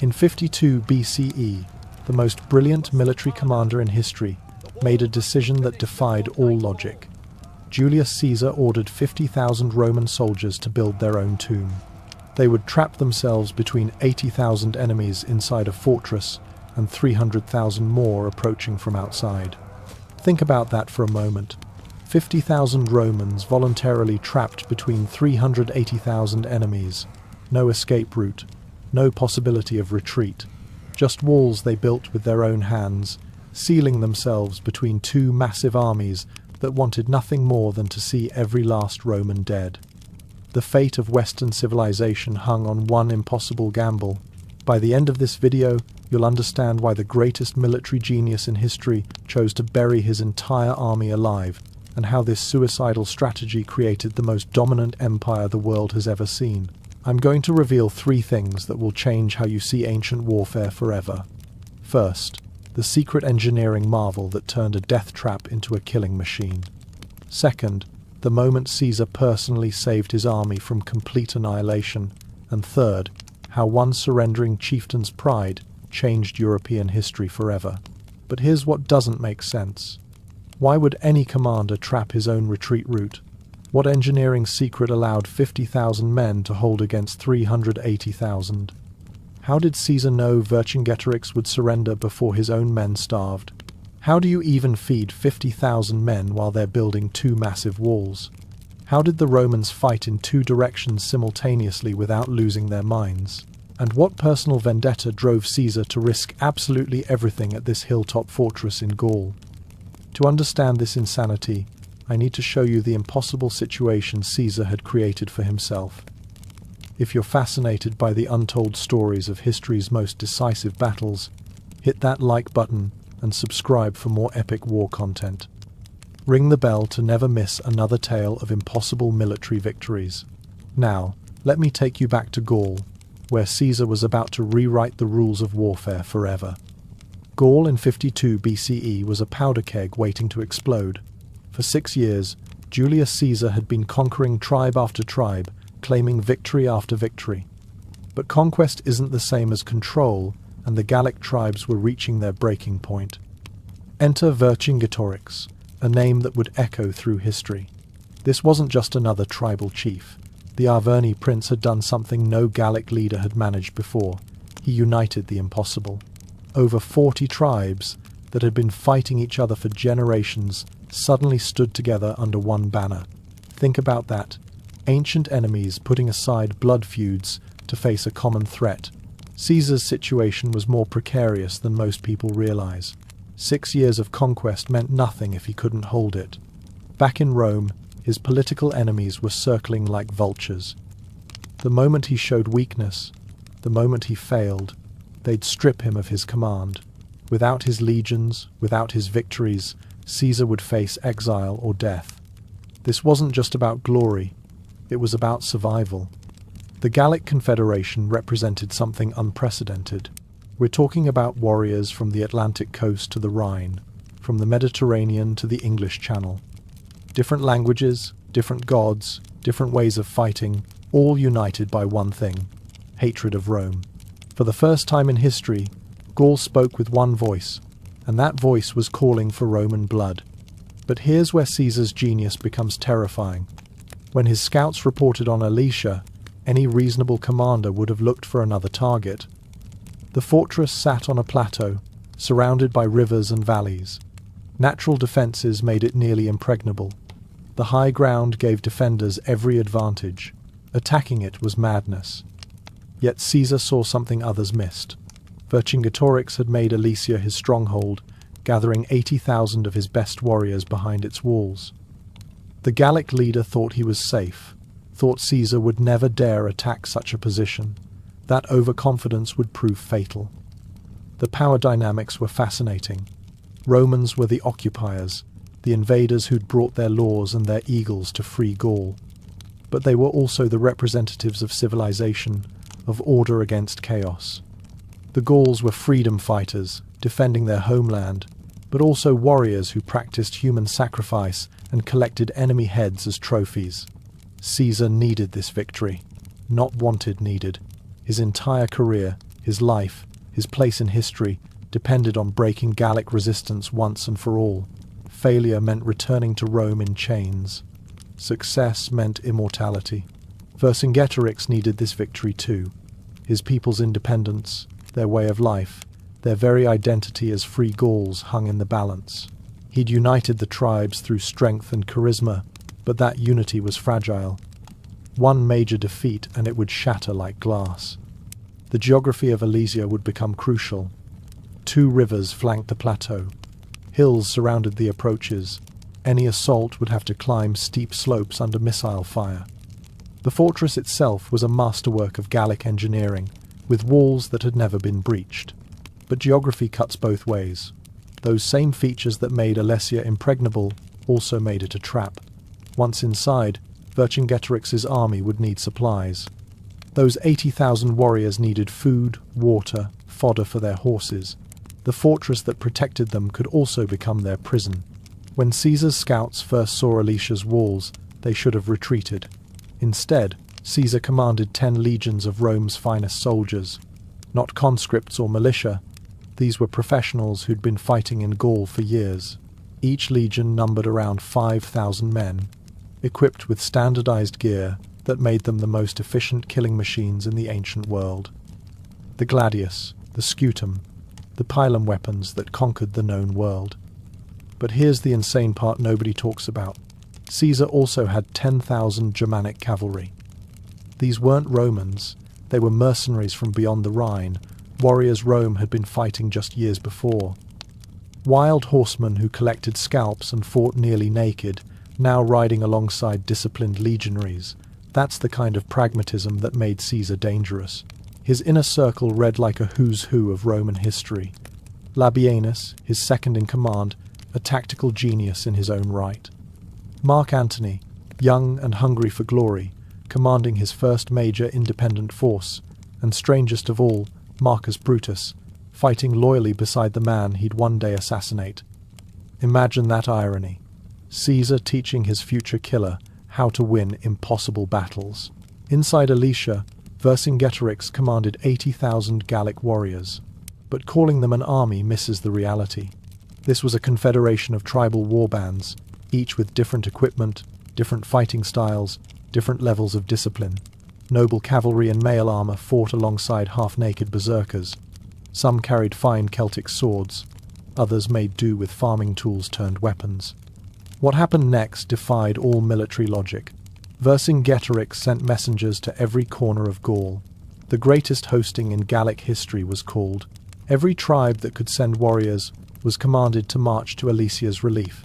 In 52 BCE, the most brilliant military commander in history made a decision that defied all logic. Julius Caesar ordered 50,000 Roman soldiers to build their own tomb. They would trap themselves between 80,000 enemies inside a fortress and 300,000 more approaching from outside. Think about that for a moment. 50,000 Romans voluntarily trapped between 380,000 enemies. No escape route, no possibility of retreat. Just walls they built with their own hands, sealing themselves between two massive armies that wanted nothing more than to see every last Roman dead. The fate of Western civilization hung on one impossible gamble. By the end of this video, you'll understand why the greatest military genius in history chose to bury his entire army alive, and how this suicidal strategy created the most dominant empire the world has ever seen. I'm going to reveal 3 things that will change how you see ancient warfare forever. First, the secret engineering marvel that turned a death trap into a killing machine. Second, the moment Caesar personally saved his army from complete annihilation. And third, how one surrendering chieftain's pride changed European history forever. But here's what doesn't make sense. Why would any commander trap his own retreat route? What engineering secret allowed 50,000 men to hold against 380,000? How did Caesar know Vercingetorix would surrender before his own men starved? How do you even feed 50,000 men while they're building 2 massive walls? How did the Romans fight in 2 directions simultaneously without losing their minds? And what personal vendetta drove Caesar to risk absolutely everything at this hilltop fortress in Gaul? To understand this insanity, I need to show you the impossible situation Caesar had created for himself. If you're fascinated by the untold stories of history's most decisive battles, hit that like button and subscribe for more epic war content. Ring the bell to never miss another tale of impossible military victories. Now, let me take you back to Gaul, where Caesar was about to rewrite the rules of warfare forever. Gaul in 52 BCE was a powder keg waiting to explode. For 6 years, Julius Caesar had been conquering tribe after tribe, claiming victory after victory. But conquest isn't the same as control, and the Gallic tribes were reaching their breaking point. Enter Vercingetorix, a name that would echo through history. This wasn't just another tribal chief. The Arverni prince had done something no Gallic leader had managed before. He united the impossible. Over 40 tribes that had been fighting each other for generations suddenly stood together under one banner. Think about that. Ancient enemies putting aside blood feuds to face a common threat. Caesar's situation was more precarious than most people realize. 6 years of conquest meant nothing if he couldn't hold it. Back in Rome, his political enemies were circling like vultures. The moment he showed weakness, the moment he failed, they'd strip him of his command. Without his legions, without his victories, Caesar would face exile or death. This wasn't just about glory, it was about survival. The Gallic Confederation represented something unprecedented. We're talking about warriors from the Atlantic coast to the Rhine, from the Mediterranean to the English Channel. Different languages, different gods, different ways of fighting, all united by one thing: hatred of Rome. For the first time in history, Gaul spoke with one voice, and that voice was calling for Roman blood. But here's where Caesar's genius becomes terrifying. When his scouts reported on Alesia, any reasonable commander would have looked for another target. The fortress sat on a plateau, surrounded by rivers and valleys. Natural defenses made it nearly impregnable. The high ground gave defenders every advantage. Attacking it was madness. Yet Caesar saw something others missed. Vercingetorix had made Alesia his stronghold, gathering 80,000 of his best warriors behind its walls. The Gallic leader thought he was safe, thought Caesar would never dare attack such a position. That overconfidence would prove fatal. The power dynamics were fascinating. Romans were the occupiers, the invaders who'd brought their laws and their eagles to free Gaul. But they were also the representatives of civilization, of order against chaos. The Gauls were freedom fighters, defending their homeland, but also warriors who practiced human sacrifice and collected enemy heads as trophies. Caesar needed this victory. Not wanted, needed. His entire career, His life, his place in history, depended on breaking Gallic resistance once and for all. Failure meant returning to Rome in chains. Success meant immortality. Vercingetorix needed this victory too. His people's independence, their way of life, their very identity as free Gauls hung in the balance. He'd united the tribes through strength and charisma, but that unity was fragile. One major defeat and it would shatter like glass. The geography of Alesia would become crucial. 2 rivers flanked the plateau. Hills surrounded the approaches. Any assault would have to climb steep slopes under missile fire. The fortress itself was a masterwork of Gallic engineering, with walls that had never been breached. But geography cuts both ways. Those same features that made Alesia impregnable also made it a trap. Once inside, Vercingetorix's army would need supplies. Those 80,000 warriors needed food, water, fodder for their horses. The fortress that protected them could also become their prison. When Caesar's scouts first saw Alesia's walls, they should have retreated. Instead, Caesar commanded 10 legions of Rome's finest soldiers. Not conscripts or militia. These were professionals who'd been fighting in Gaul for years. Each legion numbered around 5,000 men, equipped with standardized gear that made them the most efficient killing machines in the ancient world. The gladius, the scutum, the pilum weapons that conquered the known world. But here's the insane part nobody talks about. Caesar also had 10,000 Germanic cavalry. These weren't Romans, they were mercenaries from beyond the Rhine, warriors Rome had been fighting just years before. Wild horsemen who collected scalps and fought nearly naked, now riding alongside disciplined legionaries. That's the kind of pragmatism that made Caesar dangerous. His inner circle read like a who's who of Roman history. Labienus, his second in command, a tactical genius in his own right. Mark Antony, young and hungry for glory, commanding his first major independent force, and strangest of all, Marcus Brutus, fighting loyally beside the man he'd one day assassinate. Imagine that irony. Caesar teaching his future killer how to win impossible battles. Inside Alesia, Vercingetorix commanded 80,000 Gallic warriors, but calling them an army misses the reality. This was a confederation of tribal warbands, each with different equipment, different fighting styles, different levels of discipline. Noble cavalry in mail armor fought alongside half-naked berserkers. Some carried fine Celtic swords, others made do with farming tools turned weapons. What happened next defied all military logic. Vercingetorix sent messengers to every corner of Gaul. The greatest hosting in Gallic history was called. Every tribe that could send warriors was commanded to march to Alesia's relief.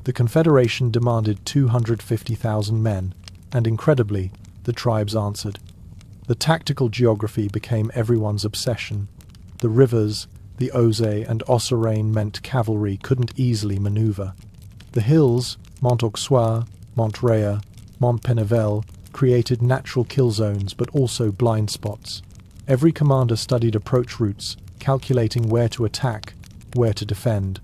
The Confederation demanded 250,000 men, and incredibly, the tribes answered. The tactical geography became everyone's obsession. The rivers, the Oise and Ossorain meant cavalry couldn't easily maneuver. The hills, Mont Auxois, Mont Rhea, Mont Penevel, created natural kill zones but also blind spots. Every commander studied approach routes, calculating where to attack, where to defend.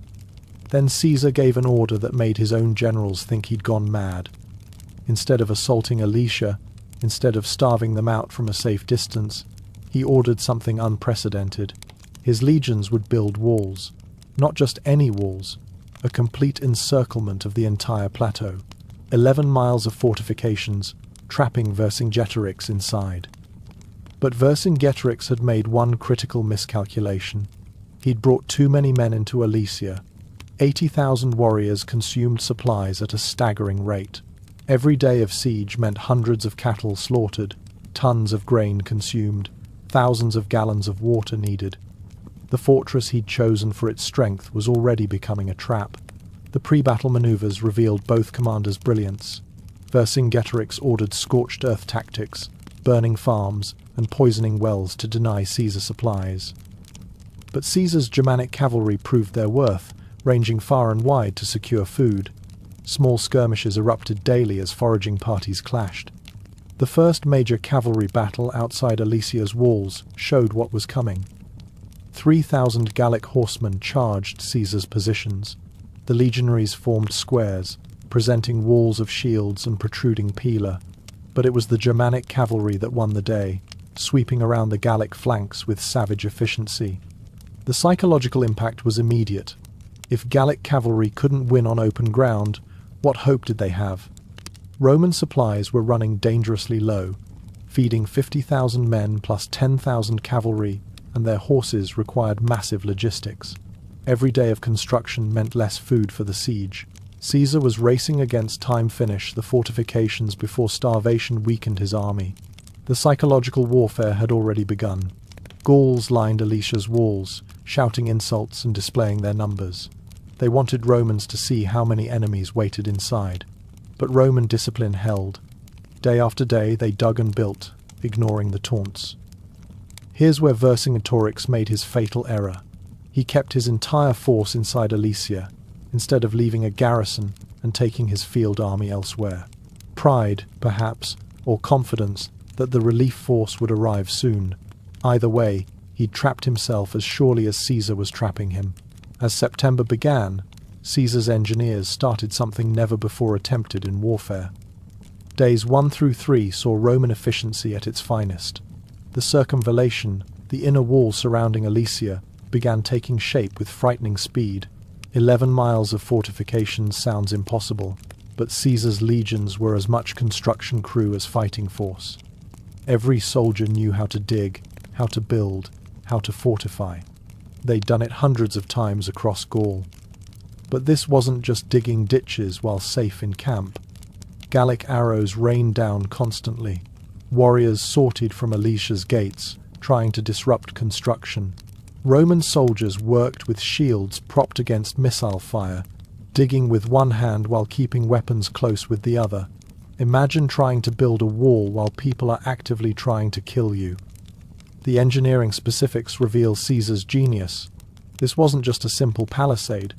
Then Caesar gave an order that made his own generals think he'd gone mad. Instead of assaulting Alesia, instead of starving them out from a safe distance, he ordered something unprecedented. His legions would build walls. Not just any walls, a complete encirclement of the entire plateau. 11 miles of fortifications, trapping Vercingetorix inside. But Vercingetorix had made one critical miscalculation. He'd brought too many men into Alesia. 80,000 warriors consumed supplies at a staggering rate. Every day of siege meant hundreds of cattle slaughtered, tons of grain consumed, thousands of gallons of water needed. The fortress he'd chosen for its strength was already becoming a trap. The pre-battle maneuvers revealed both commanders' brilliance. Vercingetorix ordered scorched earth tactics, burning farms and poisoning wells to deny Caesar supplies. But Caesar's Germanic cavalry proved their worth, ranging far and wide to secure food. Small skirmishes erupted daily as foraging parties clashed. The first major cavalry battle outside Alesia's walls showed what was coming. 3,000 Gallic horsemen charged Caesar's positions. The legionaries formed squares, presenting walls of shields and protruding pila. But it was the Germanic cavalry that won the day. sweeping around the Gallic flanks with savage efficiency. The psychological impact was immediate. If Gallic cavalry couldn't win on open ground, what hope did they have? Roman supplies were running dangerously low, feeding 50,000 men plus 10,000 cavalry, and their horses required massive logistics. Every day of construction meant less food for the siege. Caesar was racing against time to finish the fortifications before starvation weakened his army. The psychological warfare had already begun. Gauls lined Alesia's walls, shouting insults and displaying their numbers. They wanted Romans to see how many enemies waited inside. But Roman discipline held. Day after day they dug and built, ignoring the taunts. Here's where Vercingetorix made his fatal error. He kept his entire force inside Alesia, instead of leaving a garrison and taking his field army elsewhere. Pride, perhaps, or confidence that the relief force would arrive soon. Either way, he'd trapped himself as surely as Caesar was trapping him. As September began, Caesar's engineers started something never before attempted in warfare. Days 1 through 3 saw Roman efficiency at its finest. The circumvallation, the inner wall surrounding Alesia, began taking shape with frightening speed. 11 miles of fortifications sounds impossible, but Caesar's legions were as much construction crew as fighting force. Every soldier knew how to dig, how to build, how to fortify. They'd done it hundreds of times across Gaul. But this wasn't just digging ditches while safe in camp. Gallic arrows rained down constantly. Warriors sortied from Alesia's gates, trying to disrupt construction. Roman soldiers worked with shields propped against missile fire, digging with one hand while keeping weapons close with the other. Imagine trying to build a wall while people are actively trying to kill you. The engineering specifics reveal Caesar's genius. This wasn't just a simple palisade.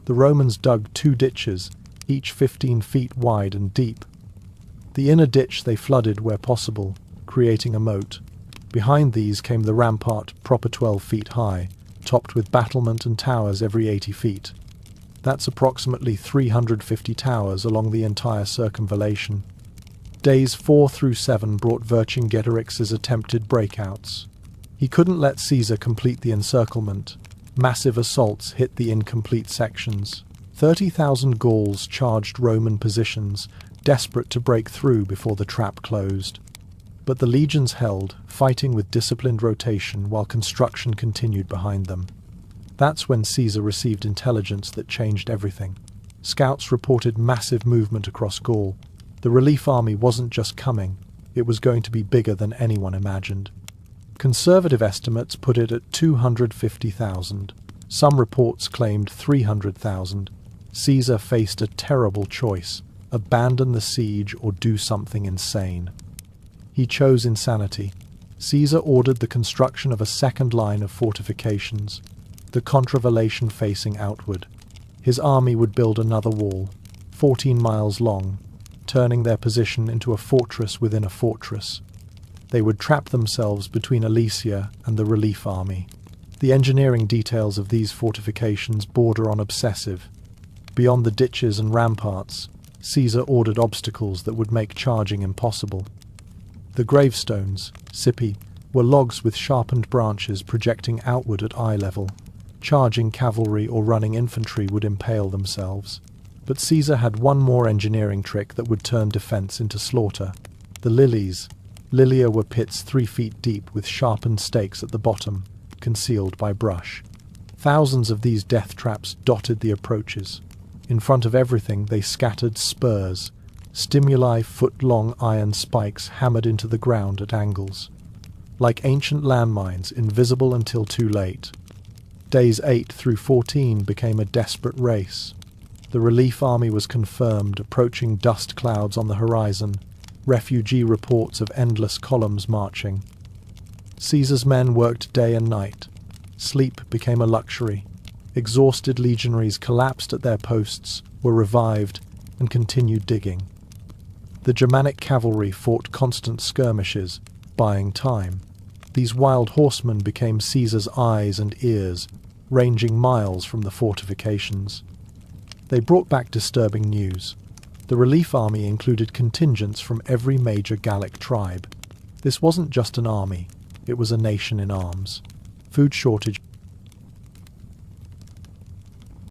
The Romans dug 2 ditches, each 15 feet wide and deep. The inner ditch they flooded where possible, creating a moat. Behind these came the rampart, proper 12 feet high, topped with battlement and towers every 80 feet. That's approximately 350 towers along the entire circumvallation. Days 4 through 7 brought Vercingetorix's attempted breakouts. He couldn't let Caesar complete the encirclement. Massive assaults hit the incomplete sections. 30,000 Gauls charged Roman positions, desperate to break through before the trap closed. But the legions held, fighting with disciplined rotation while construction continued behind them. That's when Caesar received intelligence that changed everything. Scouts reported massive movement across Gaul. The relief army wasn't just coming, it was going to be bigger than anyone imagined. Conservative estimates put it at 250,000. Some reports claimed 300,000. Caesar faced a terrible choice: abandon the siege or do something insane. He chose insanity. Caesar ordered the construction of a second line of fortifications, the contravallation facing outward. His army would build another wall, 14 miles long, turning their position into a fortress within a fortress. They would trap themselves between Alesia and the relief army. The engineering details of these fortifications border on obsessive. Beyond the ditches and ramparts, Caesar ordered obstacles that would make charging impossible. The gravestones, Sippi, were logs with sharpened branches projecting outward at eye level. Charging cavalry or running infantry would impale themselves. But Caesar had one more engineering trick that would turn defense into slaughter. The lilies. Lilia were pits 3 feet deep with sharpened stakes at the bottom, concealed by brush. Thousands of these death traps dotted the approaches. In front of everything they scattered spurs, stimuli foot-long iron spikes hammered into the ground at angles. Like ancient landmines, invisible until too late. Days 8 through 14 became a desperate race. The relief army was confirmed, approaching dust clouds on the horizon, refugee reports of endless columns marching. Caesar's men worked day and night. Sleep became a luxury. Exhausted legionaries collapsed at their posts, were revived, and continued digging. The Germanic cavalry fought constant skirmishes, buying time. These wild horsemen became Caesar's eyes and ears, ranging miles from the fortifications. They brought back disturbing news. The relief army included contingents from every major Gallic tribe. This wasn't just an army, it was a nation in arms. Food shortage